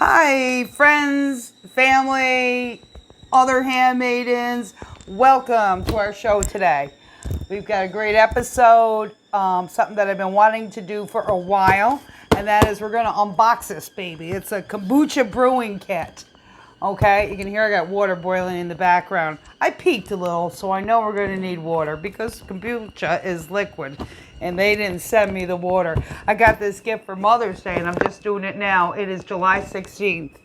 Hi, friends, family, other handmaidens. Welcome to our show today. We've got a great episode, something that I've been wanting to do for a while, and that is we're going to unbox this baby. It's a Kombucha Brewing kit. Okay, you can hear I got water boiling in the background. I peeked a little, so I know we're going to need water because kombucha is liquid, and they didn't send me the water. I got this gift for Mother's Day, and I'm just doing it now. It is July 16th.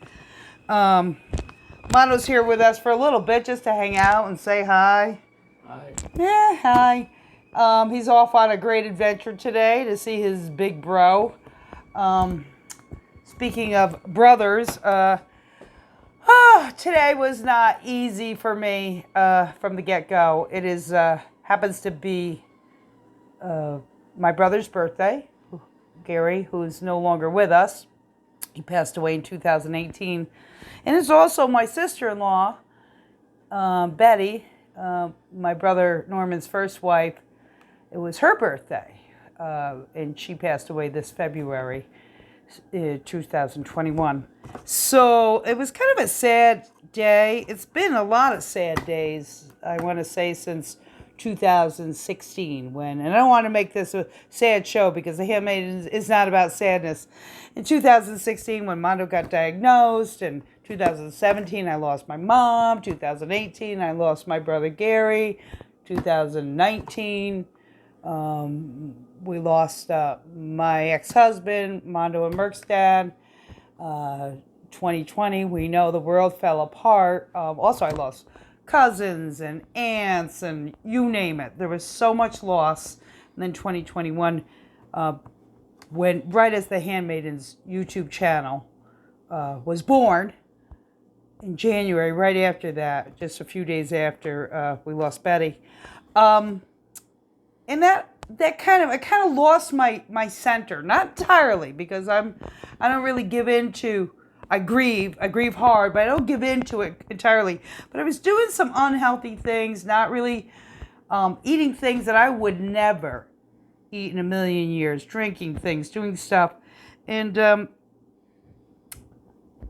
Mondo's here with us for a little bit just to hang out and say hi. Hi. Yeah, hi. He's off on a great adventure today to see his big bro. Speaking of brothers, today was not easy for me from the get-go. It is happens to be my brother's birthday, Gary, who's no longer with us. He passed away in 2018. And it's also my sister-in-law, Betty, my brother Norman's first wife. It was her birthday, and she passed away this February. 2021. So it was kind of a sad day. It's been a lot of sad days, I want to say, since 2016 and I don't want to make this a sad show because The Handmaidens is not about sadness. In 2016 when Mondo got diagnosed, in 2017 I lost my mom, 2018 I lost my brother Gary, 2019 we lost my ex-husband, Mondo and Merck's dad. 2020, we know the world fell apart. Also, I lost cousins and aunts and you name it. There was so much loss. And then 2021, when right as the Handmaidens YouTube channel was born, in January, right after that, just a few days after we lost Betty. And that kind of lost my center, not entirely, because I don't really give in to, I grieve hard, but I don't give in to it entirely. But I was doing some unhealthy things, not really eating things that I would never eat in a million years, drinking things, doing stuff, and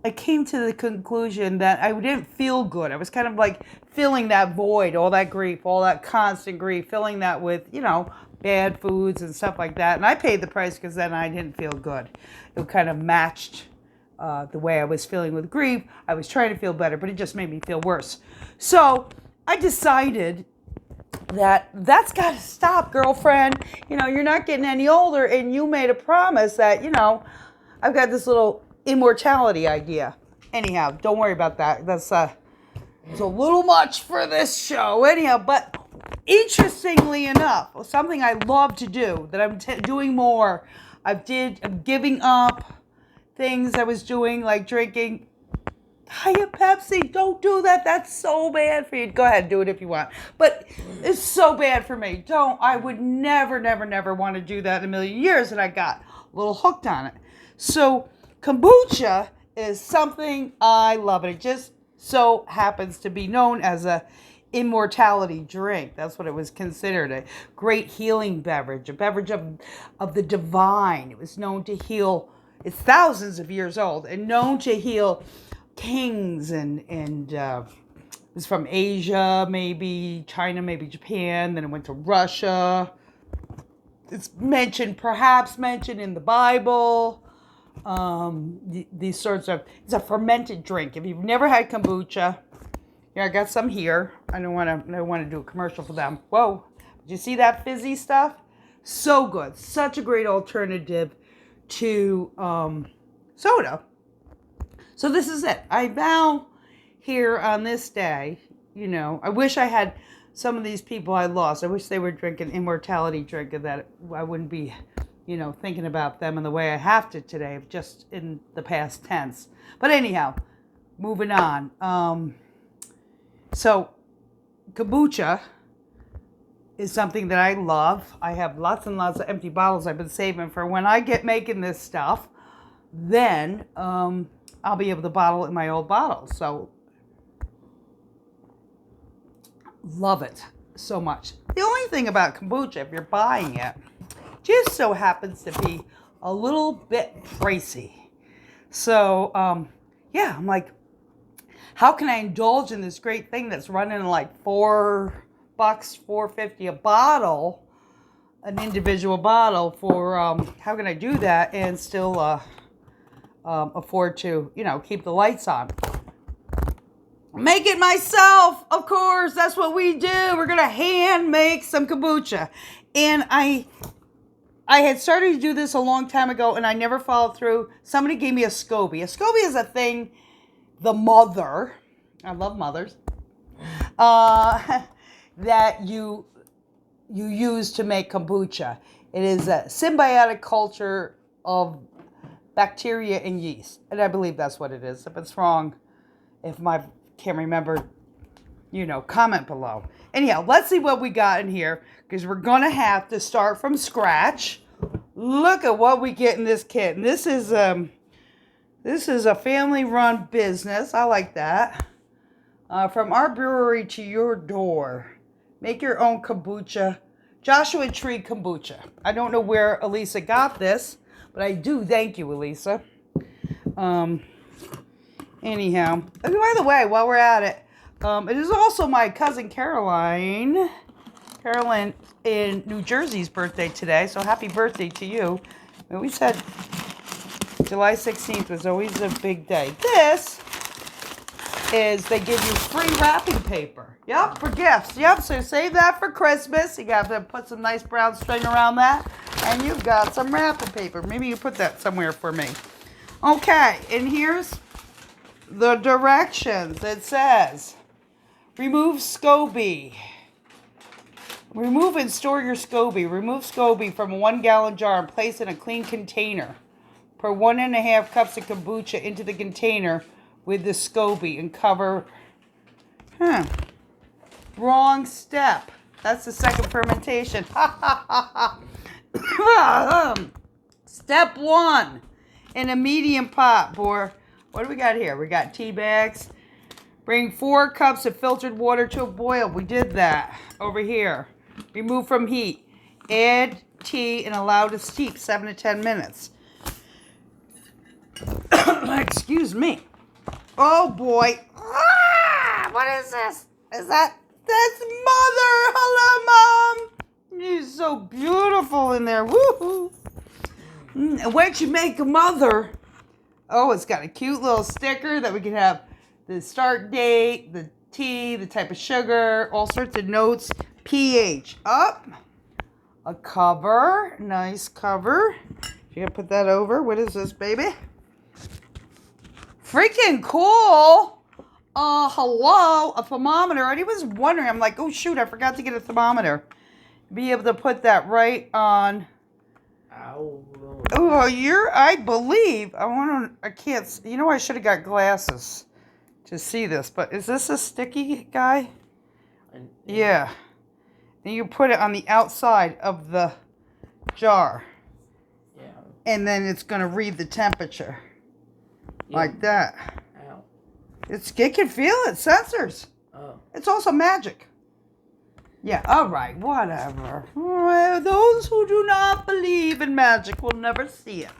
I came to the conclusion that I didn't feel good. I was kind of like filling that void, all that grief, all that constant grief, filling that with, bad foods and stuff like that. And I paid the price because then I didn't feel good. It kind of matched the way I was feeling with grief. I was trying to feel better, but it just made me feel worse. So I decided that's got to stop, girlfriend. You're not getting any older, and you made a promise that, I've got this little immortality idea. Anyhow, don't worry about that. That's it's a little much for this show. Anyhow, but interestingly enough, something I love to do that I'm doing more. I'm giving up things I was doing, like drinking Diet Pepsi. Don't do that. That's so bad for you. Go ahead, do it if you want. But it's so bad for me. I would never, never, never want to do that in a million years, and I got a little hooked on it. So kombucha is something I love. It just so happens to be known as a immortality drink. That's what it was considered, a great healing beverage, a beverage of the divine. It was known to heal, it's thousands of years old, and known to heal kings and it was from Asia, maybe China, maybe Japan, then it went to Russia. It's perhaps mentioned in the Bible. These sorts of, it's a fermented drink. If you've never had kombucha, I got some here. I don't want to do a commercial for them. Whoa, did you see that fizzy stuff? So good, such a great alternative to soda. So this is it. I vow here on this day, I wish I had some of these people I lost. I wish they were drinking immortality drink, and that I wouldn't be thinking about them in the way I have to today, just in the past tense. But anyhow, moving on. So kombucha is something that I love. I have lots and lots of empty bottles I've been saving for when I get making this stuff. Then I'll be able to bottle it in my old bottles. So love it so much. The only thing about kombucha, if you're buying it, just so happens to be a little bit pricey. So, yeah, I'm like, how can I indulge in this great thing that's running like $4, $4.50 a bottle, an individual bottle for, how can I do that and still afford to, keep the lights on? Make it myself, of course. That's what we do. We're going to hand make some kombucha. And I had started to do this a long time ago, and I never followed through. Somebody gave me a SCOBY. A SCOBY is a thing, the mother, I love mothers, that you use to make kombucha. It is a symbiotic culture of bacteria and yeast. And I believe that's what it is. If it's wrong, can't remember, comment below. Anyhow, let's see what we got in here, because we're going to have to start from scratch. Look at what we get in this kit. And this is a family-run business. I like that. From our brewery to your door. Make your own kombucha. Joshua Tree Kombucha. I don't know where Elisa got this, but I do thank you, Elisa. Anyhow, by the way, while we're at it, it is also my cousin Carolyn in New Jersey's birthday today, so happy birthday to you. And we said July 16th was always a big day. This is, they give you free wrapping paper. Yep, for gifts. Yep, so save that for Christmas. You got to put some nice brown string around that, and you've got some wrapping paper. Maybe you put that somewhere for me. Okay, and here's the directions. It says, remove SCOBY. Remove and store your SCOBY. Remove SCOBY from a 1-gallon jar and place in a clean container. Pour 1.5 cups of kombucha into the container with the SCOBY and cover. Wrong step. That's the second fermentation. Step 1. In a medium pot, pour. What do we got here? We got tea bags. Bring 4 cups of filtered water to a boil. We did that over here. Remove from heat. Add tea and allow to steep 7 to 10 minutes. Excuse me. Oh boy. What is this? That's Mother. Hello, Mom. She's so beautiful in there. Woohoo. Where'd you make a mother? Oh, it's got a cute little sticker that we can have the start date, the tea, the type of sugar, all sorts of notes, pH. Up. A cover. Nice cover. You gotta put that over. What is this, baby? Freaking cool. Hello. A thermometer. I was wondering. I'm like, oh, shoot, I forgot to get a thermometer. Be able to put that right on. Oh, I believe, I can't, I should have got glasses to see this, but is this a sticky guy? Yeah. Then you put it on the outside of the jar. Yeah. And then it's going to read the temperature. Yeah. Like that. Ow. It can feel it, sensors. Oh. It's also magic. Yeah, all right, whatever. Those who do not believe in magic will never see it.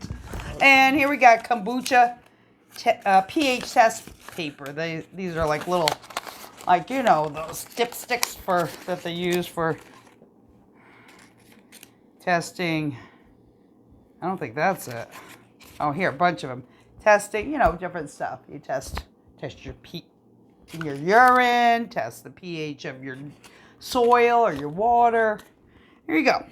And here we got kombucha pH test paper. These are like little, those dipsticks that they use for testing. I don't think that's it. Oh, here, a bunch of them. Testing, different stuff. You test your pH in your urine, test the pH of your soil or your water. Here you go.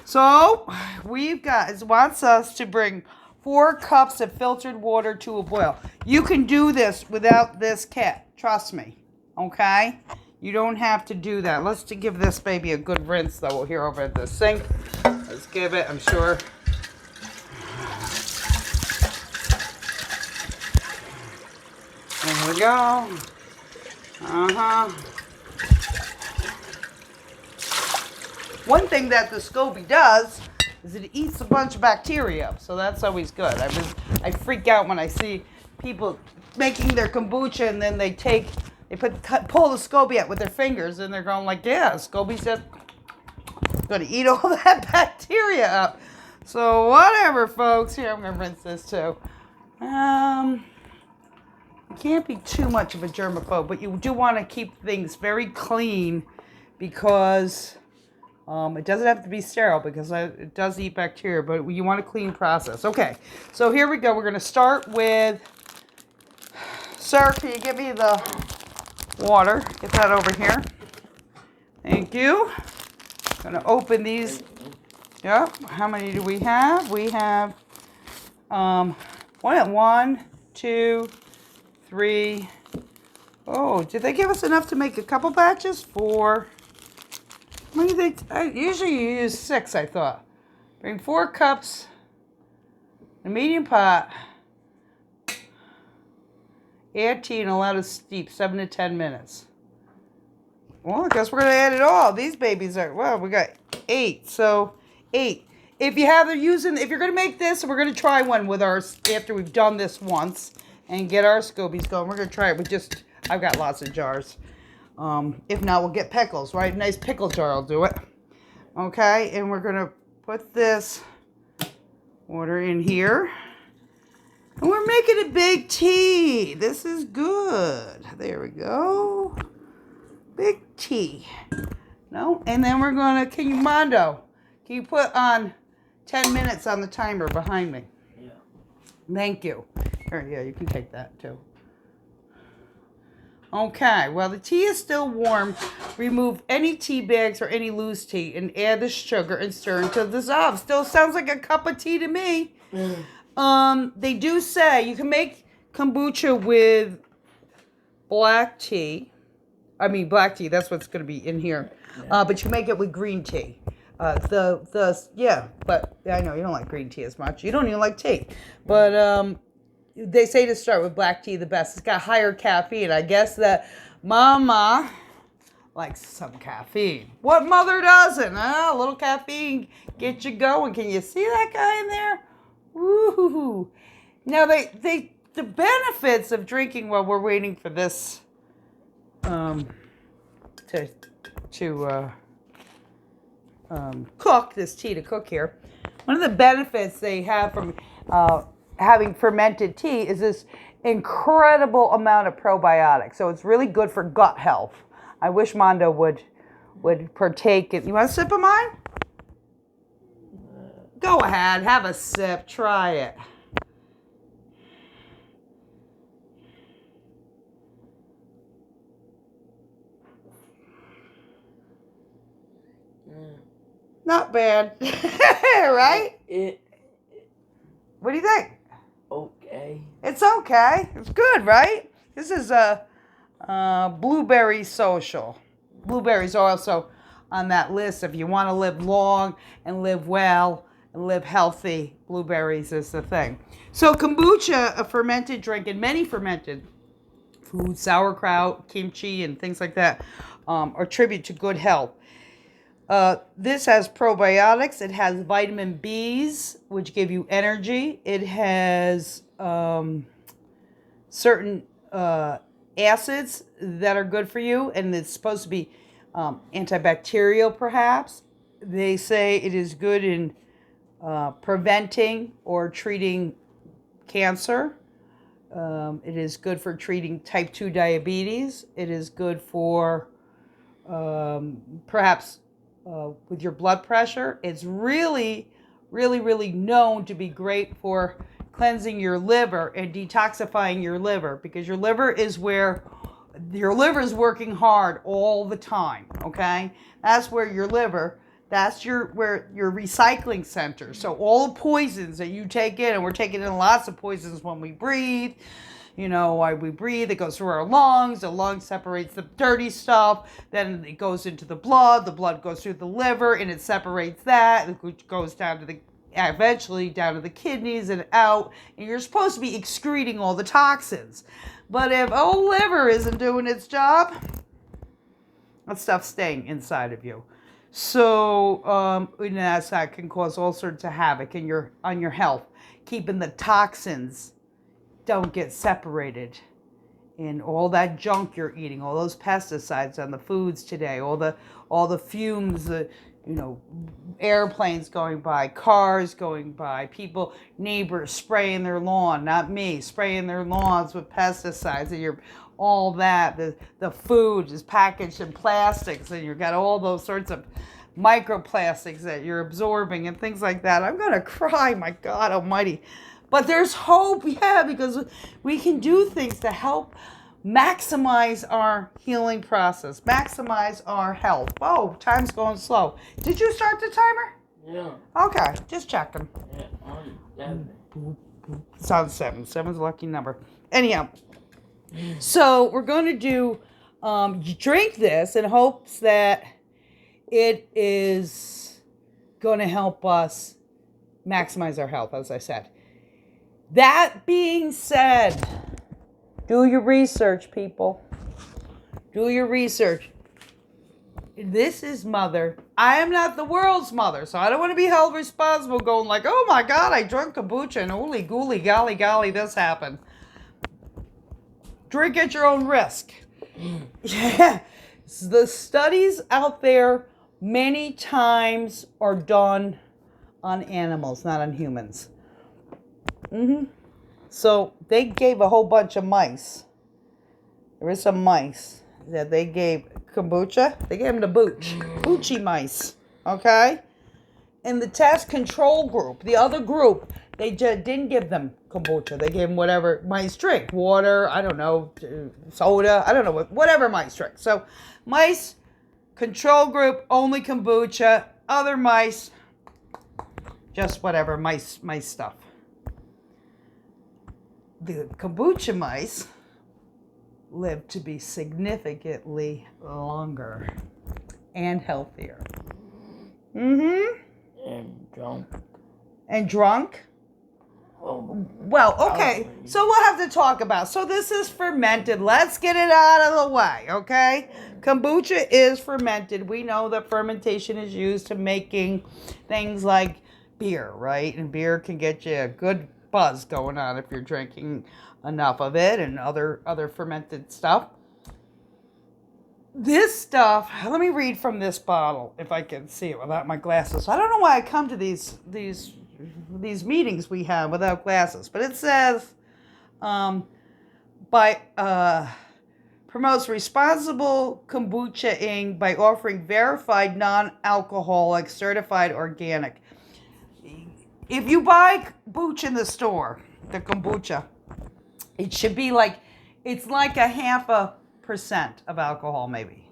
So we've got, it wants us to bring 4 cups of filtered water to a boil. You can do this without this kit. Trust me. Okay? You don't have to do that. Let's give this baby a good rinse, though, here over at the sink. Let's give it, I'm sure. There we go. One thing that the SCOBY does is it eats a bunch of bacteria up, so that's always good. I freak out when I see people making their kombucha and then they pull the SCOBY out with their fingers and they're going like, yeah, SCOBY's just going to eat all that bacteria up. So whatever, folks. Here, I'm going to rinse this too. You can't be too much of a germaphobe, but you do want to keep things very clean because it doesn't have to be sterile because it does eat bacteria, but you want a clean process. Okay, so here we go. We're going to start with, sir, can you give me the water? Get that over here. Thank you. I'm going to open these. Yep. How many do we have? We have 1, 2, 3. Oh, did they give us enough to make a couple batches? 4. How many usually you use 6, I thought. Bring 4 cups, a medium pot, add tea and allow to steep 7 to 10 minutes. Well, I guess we're going to add it all. These babies are, well, we got 8, so 8. If you're going to make this, we're going to try one with ours after we've done this once and get our scobies going. We're going to try it with I've got lots of jars. If not, we'll get pickles, right? Nice pickle jar will do it. Okay, and we're going to put this water in here. And we're making a big tea. This is good. There we go. Big tea. No, and then we're going to, Mondo, can you put on 10 minutes on the timer behind me? Yeah. Thank you. Here, yeah, you can take that too. Okay, well, the tea is still warm. Remove any tea bags or any loose tea and add the sugar and stir until dissolved. Still sounds like a cup of tea to me. They do say you can make kombucha with black tea. I mean, black tea, that's what's going to be in here. But you can make it with green tea. Yeah, but I know you don't like green tea as much. You don't even like tea. But they say to start with black tea the best. It's got higher caffeine. I guess that Mama likes some caffeine. What mother doesn't? A little caffeine get you going. Can you see that guy in there? Woo-hoo-hoo. Now, the benefits of drinking while we're waiting for this cook, this tea to cook here. One of the benefits they have from having fermented tea is this incredible amount of probiotics. So it's really good for gut health. I wish Mondo would partake in. You want a sip of mine? Go ahead, have a sip, try it. Not bad, right? What do you think? Okay. It's okay. It's good, right? This is a blueberry social. Blueberries are also on that list. If you want to live long and live well and live healthy, blueberries is the thing. So kombucha, a fermented drink, and many fermented foods, sauerkraut, kimchi, and things like that, are tribute to good health. This has probiotics. It has vitamin B's, which give you energy. It has certain acids that are good for you, and it's supposed to be antibacterial, perhaps. They say it is good in preventing or treating cancer. It is good for treating type 2 diabetes. It is good for perhaps with your blood pressure. It's really, really, really known to be great for cleansing your liver and detoxifying your liver, because your liver is working hard all the time, okay? That's where your liver, that's your recycling center. So all the poisons that you take in, and we're taking in lots of poisons when we breathe. You know, why we breathe, it goes through our lungs, the lungs separates the dirty stuff, then it goes into the blood goes through the liver, and it separates that, which goes down to eventually down to the kidneys and out, and you're supposed to be excreting all the toxins. But if old liver isn't doing its job, that stuff's staying inside of you. So, that can cause all sorts of havoc on your health, keeping the toxins don't get separated in all that junk you're eating, all those pesticides on the foods today, all the fumes, you know, airplanes going by, cars going by, people, neighbors spraying their lawn, not me, spraying their lawns with pesticides, and you're all that. The food is packaged in plastics, and you've got all those sorts of microplastics that you're absorbing and things like that. I'm gonna cry, my God Almighty. But there's hope, yeah, because we can do things to help maximize our healing process, maximize our health. Whoa, time's going slow. Did you start the timer? Yeah. Okay, just checking. Yeah, on 7. Sounds 7. 7's a lucky number. Anyhow, so we're going to do drink this in hopes that it is going to help us maximize our health, as I said. That being said, do your research, people. Do your research. This is mother. I am not the world's mother, so I don't want to be held responsible going like, oh my God, I drank kombucha and holy gooly, golly, golly, this happened. Drink at your own risk. Yeah. The studies out there many times are done on animals, not on humans. So they gave a whole bunch of mice. There were some mice that they gave kombucha. They gave them the Boochie mice. Okay? In the test control group, the other group, they didn't give them kombucha. They gave them whatever mice drink. Water, I don't know, soda, I don't know, whatever mice drink. So mice, control group, only kombucha. Other mice, just whatever, mice stuff. The kombucha mice live to be significantly longer and healthier. And drunk. And drunk? Well, okay. So we'll have to talk about. So this is fermented. Let's get it out of the way, okay? Kombucha is fermented. We know that fermentation is used to making things like beer, right? And beer can get you a good buzz going on if you're drinking enough of it and other fermented stuff. This stuff, let me read from this bottle if I can see it without my glasses. I don't know why I come to these meetings we have without glasses, but it says promotes responsible kombucha-ing by offering verified non-alcoholic certified organic. If you buy kombucha in the store, the kombucha, it should be it's like a 0.5% of alcohol maybe.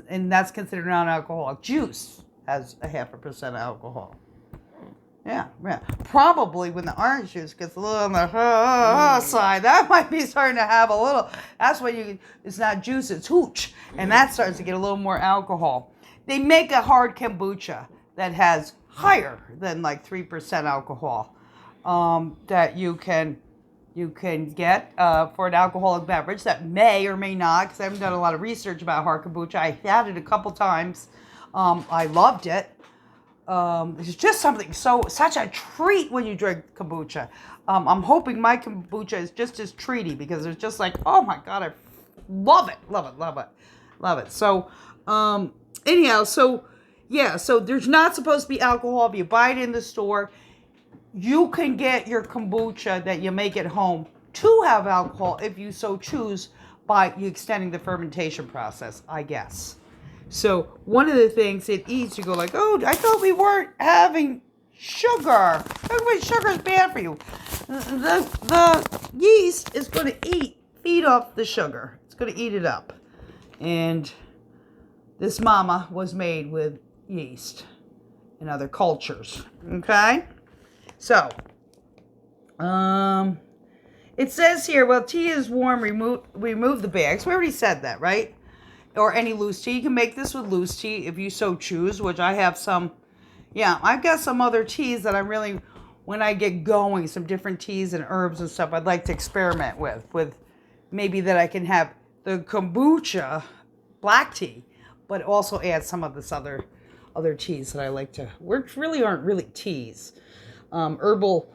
And that's considered non-alcoholic. Juice has a 0.5% alcohol. Yeah. Probably when the orange juice gets a little on the side, that might be starting to have a little, that's when it's not juice, it's hooch. And that starts to get a little more alcohol. They make a hard kombucha that has higher than 3% alcohol that you can get for an alcoholic beverage that may or may not, because I haven't done a lot of research about hard kombucha. I had it a couple times. I loved it. It's just such a treat when you drink kombucha. I'm hoping my kombucha is just as treaty because it's just oh my God, I love it. So, anyhow, so there's not supposed to be alcohol. If you buy it in the store, you can get your kombucha that you make at home to have alcohol if you so choose by you extending the fermentation process, I guess. So one of the things it eats, you go oh, I thought we weren't having sugar. Sugar is bad for you. The yeast is going to feed off the sugar. It's going to eat it up. And this mama was made with yeast in other cultures. Okay? So, it says here, well, tea is warm, remove the bags. We already said that, right? Or any loose tea. You can make this with loose tea if you so choose, which I have some. Yeah, I've got some other teas that I really, when I get going, some different teas and herbs and stuff I'd like to experiment with maybe that I can have the kombucha black tea, but also add some of this other teas that I like to, which really aren't really teas. Herbal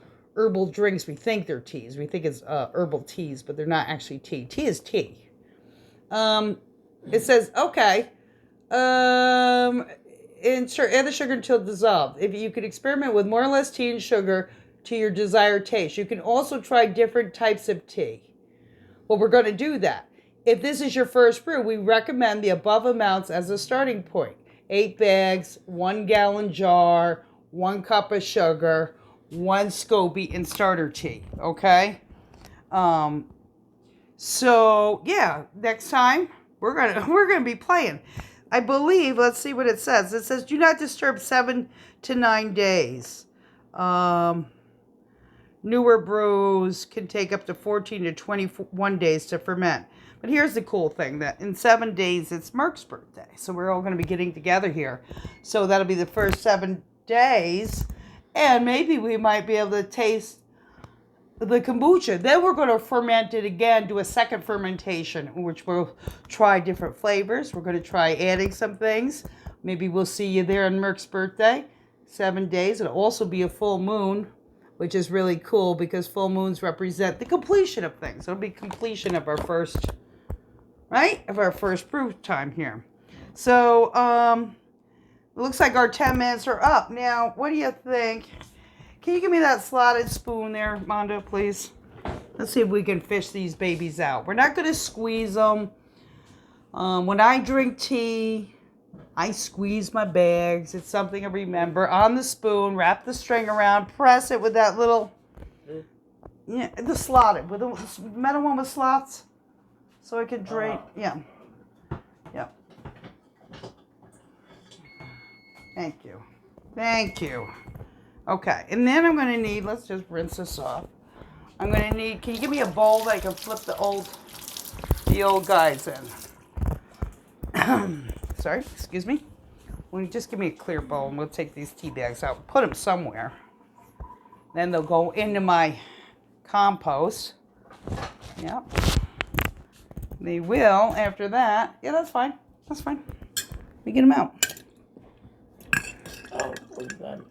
drinks, we think they're teas. We think it's herbal teas, but they're not actually tea. Tea is tea. It says, okay, add the sugar until dissolved. If you could experiment with more or less tea and sugar to your desired taste. You can also try different types of tea. Well, we're going to do that. If this is your first brew, we recommend the above amounts as a starting point. 8 bags, 1 gallon jar, 1 cup of sugar, 1 SCOBY in starter tea, okay? So yeah, next time we're gonna be playing. I believe, let's see what it says. It says do not disturb 7 to 9 days. Newer brews can take up to 14 to 21 days to ferment. But here's the cool thing, that in 7 days, it's Merck's birthday. So we're all going to be getting together here. So that'll be the first 7 days. And maybe we might be able to taste the kombucha. Then we're going to ferment it again, do a second fermentation, which we'll try different flavors. We're going to try adding some things. Maybe we'll see you there on Merck's birthday. 7 days. It'll also be a full moon, which is really cool because full moons represent the completion of things. It'll be completion of our first, right? Of our first brew time here. So, it looks like our 10 minutes are up. Now, what do you think? Can you give me that slotted spoon there, Mondo, please? Let's see if we can fish these babies out. We're not going to squeeze them. When I drink tea, I squeeze my bags. It's something I remember. On the spoon, wrap the string around, press it with that little, yeah, the slotted, with the metal one with slots, so I can drain. Yeah, yeah. Thank you, thank you. Okay, and then I'm gonna need. Let's just rinse this off. I'm gonna need. Can you give me a bowl that I can flip the old guides in? Sorry, excuse me. Will you just give me a clear bowl and we'll take these tea bags out, put them somewhere. Then they'll go into my compost. Yep. They will after that. Yeah, that's fine. That's fine. Let me get them out.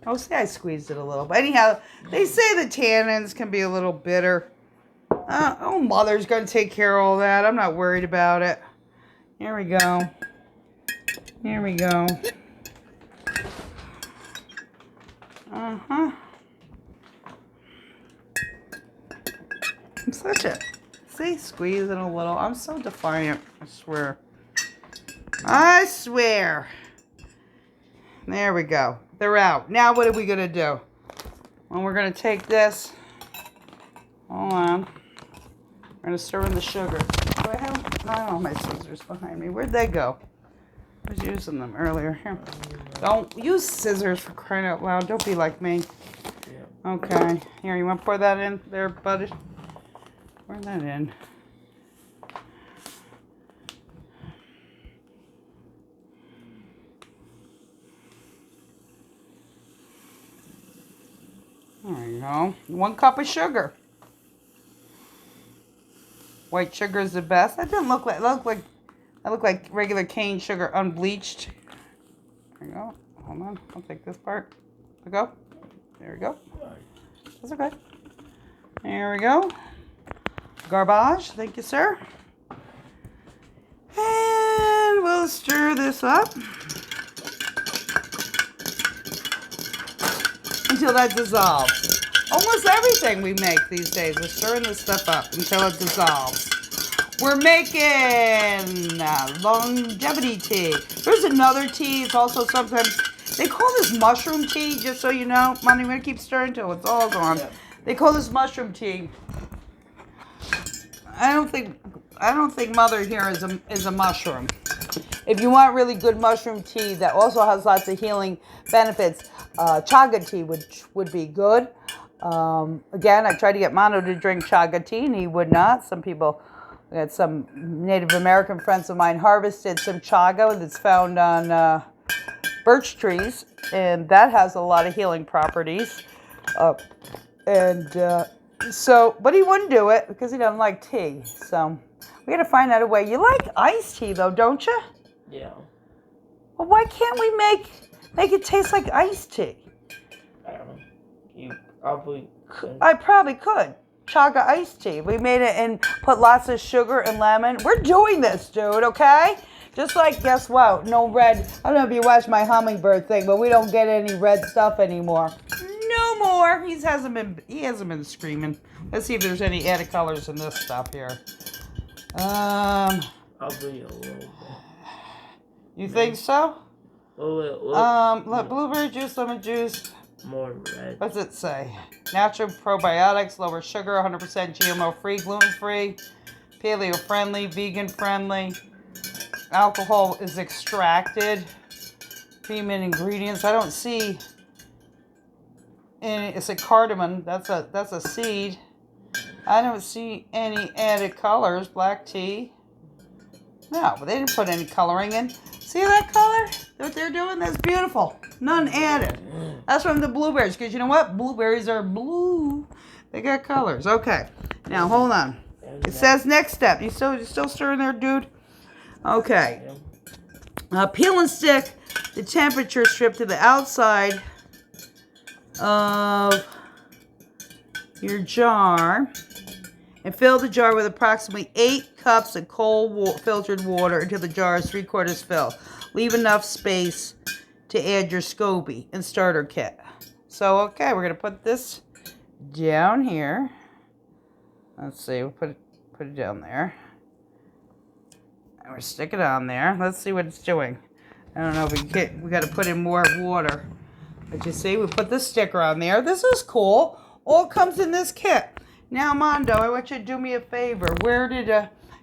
Oh, see, I squeezed it a little. But anyhow, they say the tannins can be a little bitter. Oh, Mother's going to take care of all that. I'm not worried about it. Here we go. Here we go. I'm such a... See, squeeze it a little. I'm so defiant. I swear. I swear. There we go. They're out. Now what are we going to do? Well, we're going to take this. Hold on. We're going to stir in the sugar. Do I have... I don't have my scissors behind me. Where'd they go? I was using them earlier. Here. Don't use scissors for crying out loud. Don't be like me. Yeah. Okay. Here, you want to pour that in there, buddy? Pour that in. There you go. 1 cup of sugar. White sugar is the best. That didn't look like... I look like regular cane sugar, unbleached. There you go. Hold on. I'll take this part. There we go. There we go. That's okay. There we go. Garbage. Thank you, sir. And we'll stir this up until that dissolves. Almost everything we make these days is stirring this stuff up until it dissolves. We're making longevity tea. There's another tea. It's also sometimes, they call this mushroom tea, just so you know. Mommy, I'm going to keep stirring until it's all gone. Yeah. They call this mushroom tea. I don't think Mother here is a mushroom. If you want really good mushroom tea that also has lots of healing benefits, chaga tea would be good. Again, I tried to get Mono to drink chaga tea, and he would not. Some people... I had some Native American friends of mine harvested some chaga that's found on birch trees, and that has a lot of healing properties. But he wouldn't do it because he doesn't like tea. So we got to find out a way. You like iced tea though, don't you? Yeah. Well, why can't we make it taste like iced tea? I don't know. You probably could. I probably could. Chaga iced tea. We made it and put lots of sugar and lemon. We're doing this, dude, okay? Just like, guess what? No red. I don't know if you watched my hummingbird thing, but we don't get any red stuff anymore. No more. He hasn't been screaming. Let's see if there's any added colors in this stuff here. I'll bring a little bit. You think so? Look. Blueberry juice, lemon juice. More red. What's it say? Natural probiotics, lower sugar, 100% GMO-free, gluten-free, paleo-friendly, vegan-friendly. Alcohol is extracted. Premium ingredients. I don't see any. It's a cardamom. That's a seed. I don't see any added colors. Black tea. No, but they didn't put any coloring in. See that color? What they're doing? That's beautiful. None added. That's from the blueberries. Because you know what? Blueberries are blue. They got colors. Okay. Now, hold on. It says next step. You still stirring there, dude? Okay. Peel and stick the temperature strip to the outside of your jar. And fill the jar with approximately 8 cups of cold filtered water until the jar is 3/4 filled. Leave enough space to add your SCOBY and starter kit. So, okay, we're going to put this down here. Let's see, we'll put it down there. And we'll stick it on there. Let's see what it's doing. I don't know if we got to put in more water. But you see, we put the sticker on there. This is cool. All comes in this kit. Now, Mondo, I want you to do me a favor.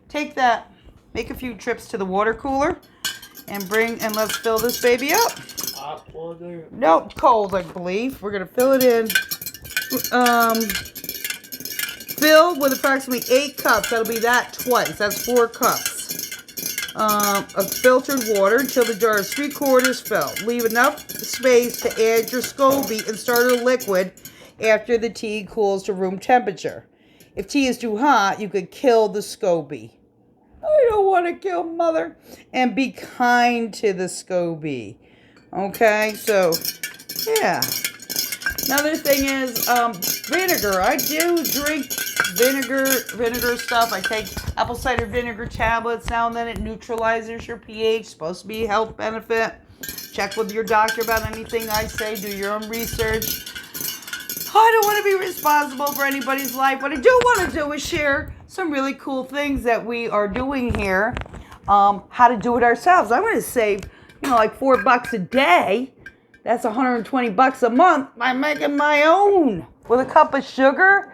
Take that, make a few trips to the water cooler, and let's fill this baby up. Hot water? No, cold, I believe. We're gonna fill it in. Fill with approximately 8 cups. That'll be that twice. That's 4 cups of filtered water until the jar is 3/4 filled. Leave enough space to add your SCOBY and starter liquid after the tea cools to room temperature. If tea is too hot, you could kill the SCOBY. I don't want to kill mother. And be kind to the SCOBY. Okay, so, yeah. Another thing is vinegar. I do drink vinegar stuff. I take apple cider vinegar tablets now and then. It neutralizes your pH. Supposed to be a health benefit. Check with your doctor about anything I say. Do your own research. I don't want to be responsible for anybody's life. What I do want to do is share some really cool things that we are doing here. How to do it ourselves. I want to save, like $4 a day. That's $120 a month by making my own. With a cup of sugar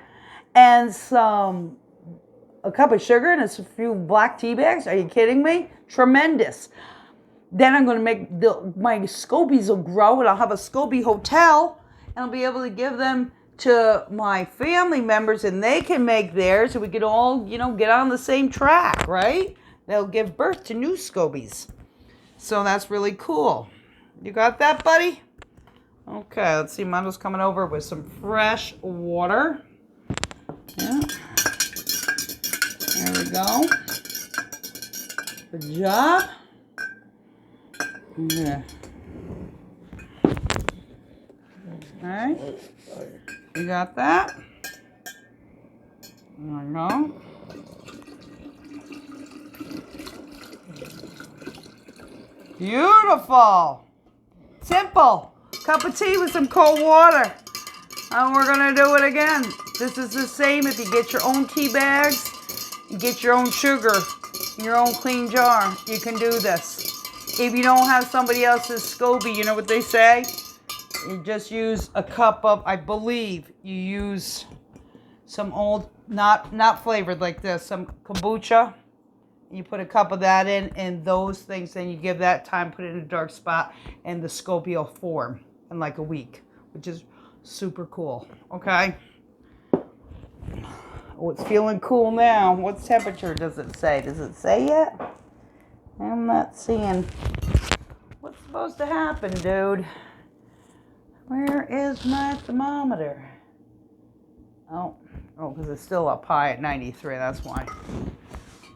and a few black tea bags. Are you kidding me? Tremendous. Then I'm going to make my SCOBYs will grow, and I'll have a SCOBY hotel. And I'll be able to give them to my family members, and they can make theirs, so we can all, get on the same track, right? They'll give birth to new SCOBYs. So that's really cool. You got that, buddy? Okay, let's see. Mondo's coming over with some fresh water. Yeah. There we go. Good job. Yeah. All right, you got that? There we go. Beautiful. Simple. Cup of tea with some cold water. And we're going to do it again. This is the same if you get your own tea bags, you get your own sugar, your own clean jar. You can do this. If you don't have somebody else's SCOBY, you know what they say? You just use a cup of, I believe, you use some old, not flavored like this, some kombucha. You put a cup of that in, and those things, then you give that time, put it in a dark spot, and the SCOBY will form in like a week, which is super cool, okay? Oh, it's feeling cool now. What temperature does it say? Does it say yet? I'm not seeing. What's supposed to happen, dude? Where is my thermometer? Oh, because it's still up high at 93. That's why.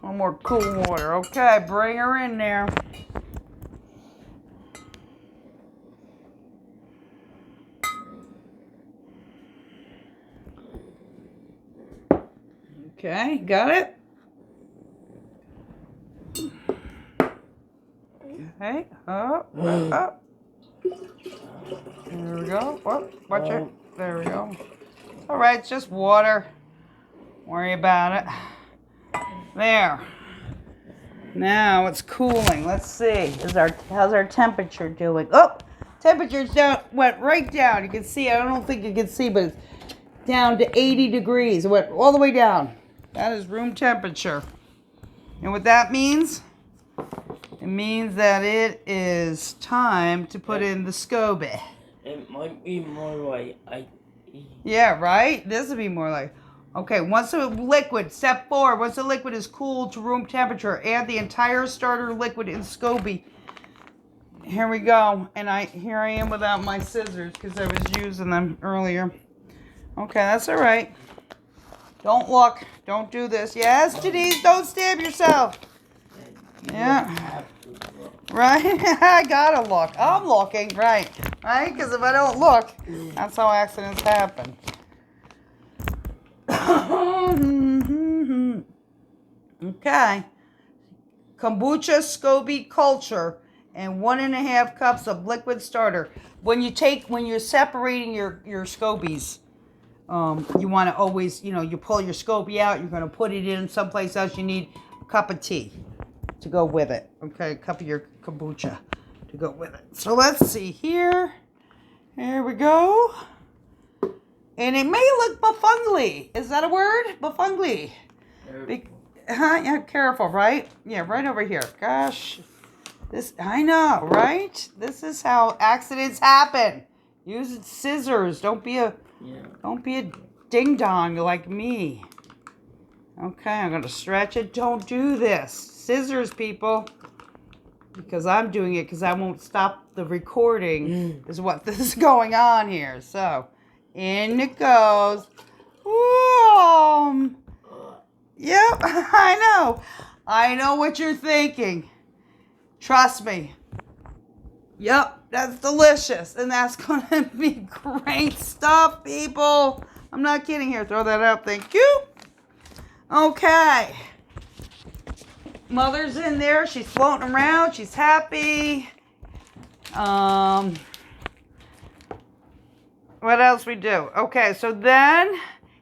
One more cool water. Okay, bring her in there. Okay, got it? Okay. Up. Up. There we go. Oh, watch it. There we go. All right, it's just water. Worry about it. There. Now it's cooling. Let's see. How's our temperature doing? Oh, temperature's down. Went right down. You can see. I don't think you can see, but it's down to 80 degrees. It went all the way down. That is room temperature. And what that means? It means that it is time to put in the SCOBY. It might be more like Yeah, right? This would be more like... Okay, once the liquid, step 4, once the liquid is cooled to room temperature, add the entire starter liquid in SCOBY. Here we go. And here I am without my scissors because I was using them earlier. Okay, that's all right. Don't look. Don't do this. Yes, Denise, don't stab yourself. Yeah. Right? I gotta look. I'm looking. Right. Right? Because if I don't look, that's how accidents happen. Okay. Kombucha SCOBY culture and 1.5 cups of liquid starter. When you're separating your SCOBYs, you want to always, you pull your SCOBY out, you're going to put it in someplace else. You need a cup of tea to go with it. Okay, a cup of your kombucha to go with it. So let's see here. Here we go. And it may look bufungly. Is that a word? Bufungly. Yeah, careful, right? Yeah, right over here. Gosh. I know, right? This is how accidents happen. Use scissors. Don't be a ding dong like me. Okay, I'm gonna stretch it. Don't do this. Scissors, people. Because I'm doing it because I won't stop the recording is what this is going on here. So in it goes. Ooh, yep, I know what you're thinking. Trust me. Yep, that's delicious. And that's going to be great stuff, people. I'm not kidding here. Throw that up. Thank you. Okay. Mother's in there. She's floating around. She's happy. What else we do? Okay, so then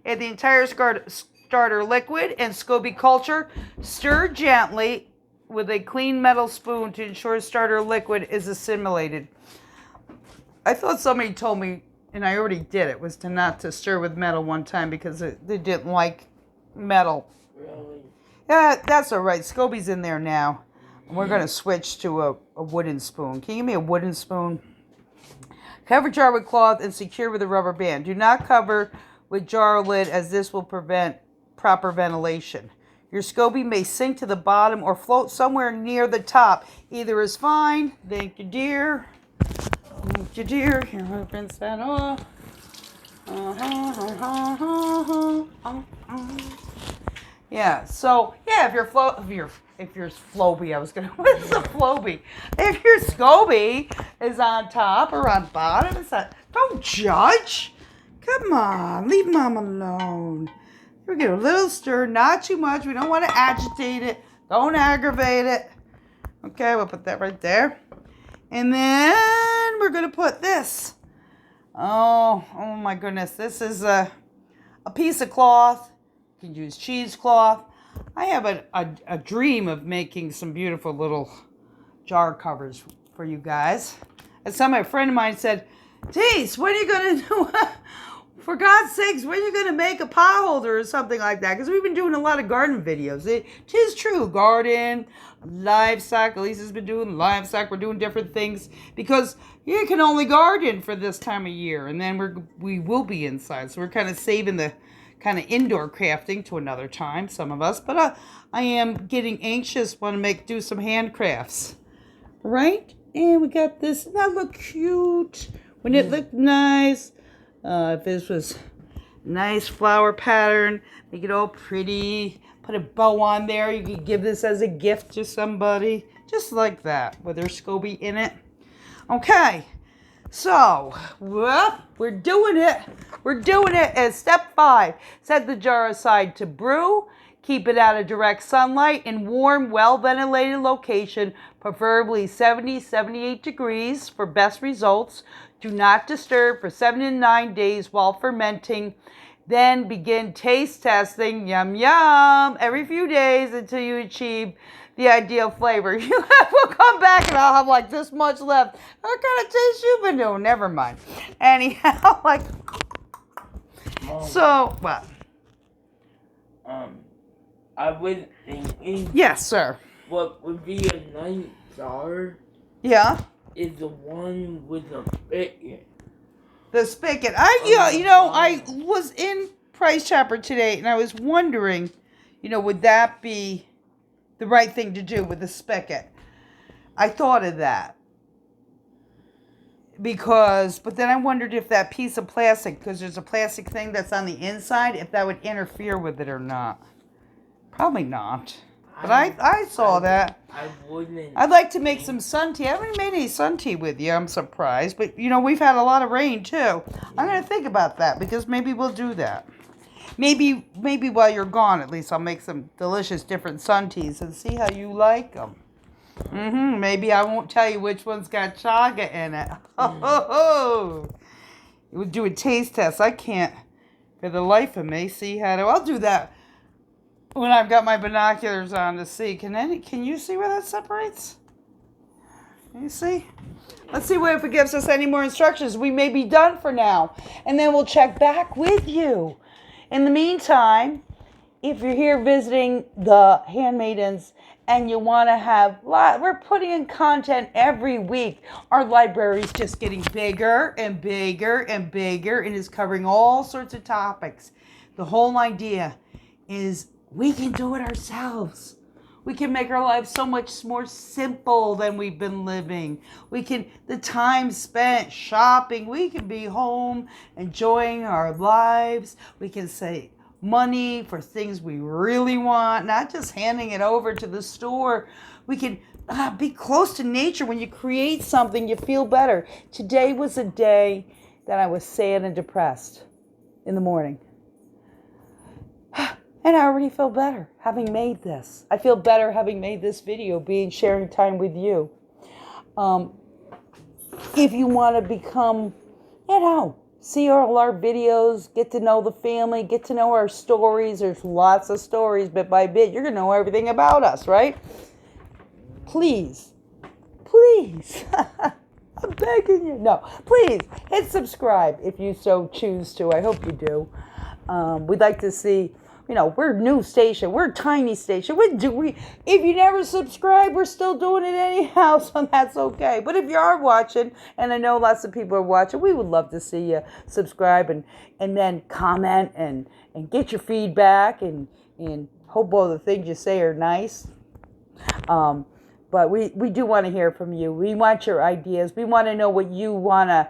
add the entire starter liquid and SCOBY culture. Stir gently with a clean metal spoon to ensure starter liquid is assimilated. I thought somebody told me, and I already did it, was not to stir with metal one time because they didn't like metal. really. Yeah, that's all right. SCOBY's in there now. We're going to switch to a wooden spoon. Can you give me a wooden spoon? Cover jar with cloth and secure with a rubber band. Do not cover with jar lid as this will prevent proper ventilation. Your SCOBY may sink to the bottom or float somewhere near the top. Either is fine. Thank you, dear. Thank you, dear. Here, we'll rinse that off. Yeah, so, yeah, if your Floby, I was going to, what's a Floby? If your SCOBY is on top or on bottom, it's not, don't judge. Come on, leave Mom alone. We get a little stir, not too much. We don't want to agitate it. Don't aggravate it. Okay, we'll put that right there. And then we're going to put this. Oh my goodness. This is a piece of cloth. You can use cheesecloth. I have a dream of making some beautiful little jar covers for you guys. And a friend of mine said, Tease, when are you going to do for God's sakes, when are you going to make a pot holder or something like that? Because we've been doing a lot of garden videos. It is true. Garden, livestock. Elisa's been doing livestock. We're doing different things because you can only garden for this time of year. And then we will be inside. So we're kind of saving the kind of indoor crafting to another time, some of us. But I am getting anxious, want to do some handcrafts. Right? And we got this. Doesn't that look cute? Wouldn't it look nice? If this was nice flower pattern, make it all pretty, put a bow on there. You could give this as a gift to somebody, just like that, with their SCOBY in it. Okay, so we're doing it. We're doing it as step 5. Set the jar aside to brew. Keep it out of direct sunlight in warm, well-ventilated location, preferably 78 degrees for best results. Do not disturb for 7 to 9 days while fermenting. Then begin taste testing, yum yum, every few days until you achieve the ideal flavor. You will come back and I'll have like this much left. What kind of taste you been doing? Never mind. Anyhow, like, so what? I was thinking. Yes, sir. What would be a nice jar? Yeah. Is the one with the spigot. The spigot. I was in Price Chopper today, and I was wondering, would that be the right thing to do with the spigot? I thought of that. But then I wondered if that piece of plastic, because there's a plastic thing that's on the inside, if that would interfere with it or not. Probably not. But I saw that. I wouldn't. I'd like to make some sun tea. I haven't made any sun tea with you. I'm surprised. But, we've had a lot of rain, too. I'm going to think about that because maybe we'll do that. Maybe while you're gone, at least, I'll make some delicious different sun teas and see how you like them. Maybe I won't tell you which one's got chaga in it. We'll do a taste test. I can't, for the life of me, see how to... I'll do that when I've got my binoculars on to see. Can you see where that separates? Can you see? Let's see if it gives us any more instructions. We may be done for now. And then we'll check back with you. In the meantime, if you're here visiting the Handmaidens and you want to have... We're putting in content every week. Our library's just getting bigger and bigger and bigger and is covering all sorts of topics. The whole idea is... we can do it ourselves. We can make our lives so much more simple than we've been living. The time spent shopping, we can be home enjoying our lives. We can save money for things we really want, not just handing it over to the store. We can be close to nature. When you create something, you feel better. Today was a day that I was sad and depressed in the morning. And I already feel better having made this. I feel better having made this video, sharing time with you. If you want to become, see all our videos, get to know the family, get to know our stories. There's lots of stories, bit by bit. You're going to know everything about us, right? Please, I'm begging you. No, please hit subscribe if you so choose to. I hope you do. We'd like to see... we're a new station. We're a tiny station. If you never subscribe, we're still doing it anyhow, so that's okay. But if you are watching, and I know lots of people are watching, we would love to see you subscribe and then comment and get your feedback and hope all the things you say are nice. But we do want to hear from you. We want your ideas. We want to know what you want to,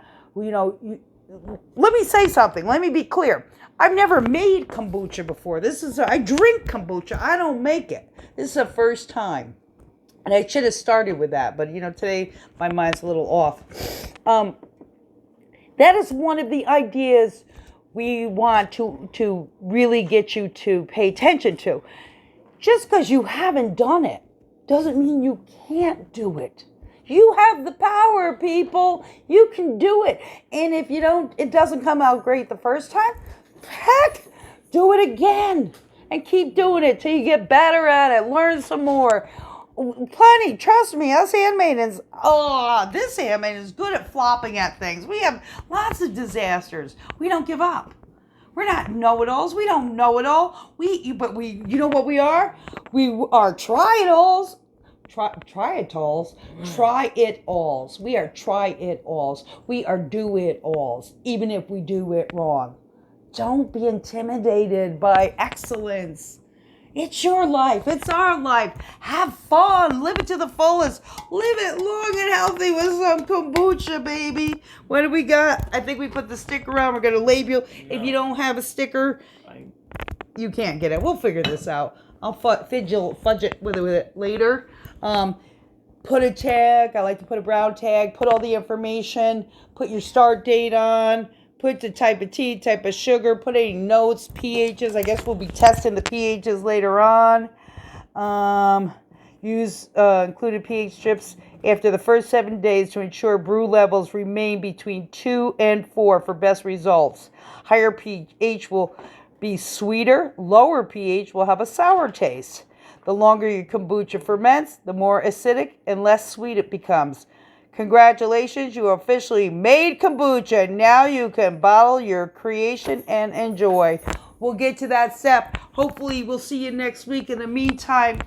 let me say something. Let me be clear. I've never made kombucha before. I drink kombucha. I don't make it. This is the first time. And I should have started with that. But, today my mind's a little off. That is one of the ideas we want to really get you to pay attention to. Just because you haven't done it doesn't mean you can't do it. You have the power, people. You can do it. And if it doesn't come out great the first time, heck, do it again and keep doing it till you get better at it. Learn some more. Plenty, trust me, us handmaidens. Oh, this handmaiden is good at flopping at things. We have lots of disasters. We don't give up. We're not know-it-alls. We don't know it all. But you know what we are? We are try-it-alls. Try-it-alls. Try-it-alls. We are try-it-alls. We are do-it-alls, even if we do it wrong. Don't be intimidated by excellence. It's your life. It's our life. Have fun. Live it to the fullest. Live it long and healthy with some kombucha, baby. What do we got? I think we put the sticker on. We're going to label. Yeah. If you don't have a sticker, you can't get it. We'll figure this out. I'll fudge it with it later. Put a tag. I like to put a brown tag. Put all the information. Put your start date on. put the type of tea, type of sugar, put any notes, pHs. I guess we'll be testing the pHs later on. Use included pH strips after the first 7 days to ensure brew levels remain between 2 and 4 for best results. Higher pH will be sweeter. Lower pH will have a sour taste. The longer your kombucha ferments, the more acidic and less sweet it becomes. Congratulations, you officially made kombucha. Now you can bottle your creation and enjoy. We'll get to that step. Hopefully, we'll see you next week. In the meantime,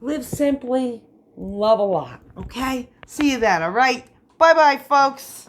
live simply, love a lot, okay? See you then, all right? Bye-bye, folks.